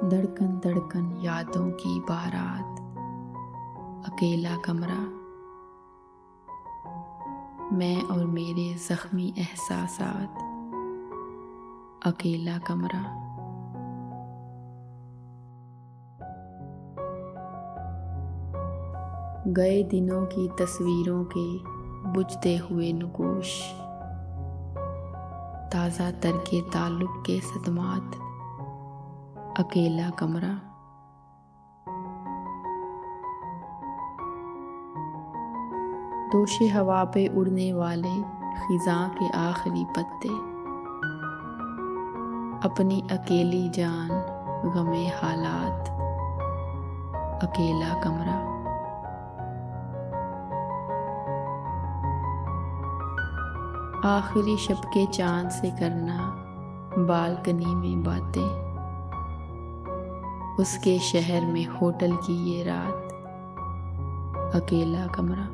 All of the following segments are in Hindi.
धड़कन धड़कन यादों की बारात, अकेला कमरा। मैं और मेरे जख्मी एहसासात, अकेला कमरा। गए दिनों की तस्वीरों के बुझते हुए नुकोश, ताज़ा तर के ताल्लुक के सदमात, अकेला कमरा। दोशे हवा पे उड़ने वाले खिज़ां के आखिरी पत्ते, अपनी अकेली जान गमे हालात, अकेला कमरा। आखिरी शब के चांद से करना बालकनी में बातें, उसके शहर में होटल की ये रात, अकेला कमरा।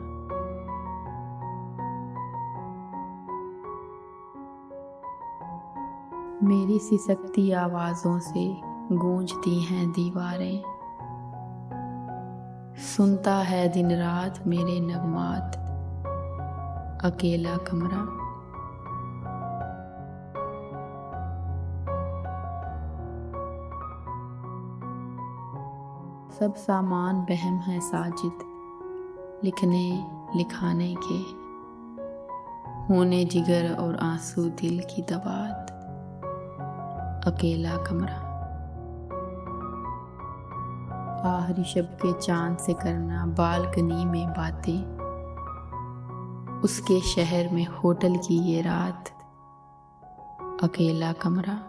मेरी सिसकती आवाज़ों से गूंजती हैं दीवारें, सुनता है दिन रात मेरे नगमात, अकेला कमरा। सब सामान बहम है साजिद, लिखने लिखाने के, होने जिगर और आंसू दिल की दवात, अकेला कमरा। आखिरी शब के चांद से करना बालकनी में बातें, उसके शहर में होटल की ये रात, अकेला कमरा।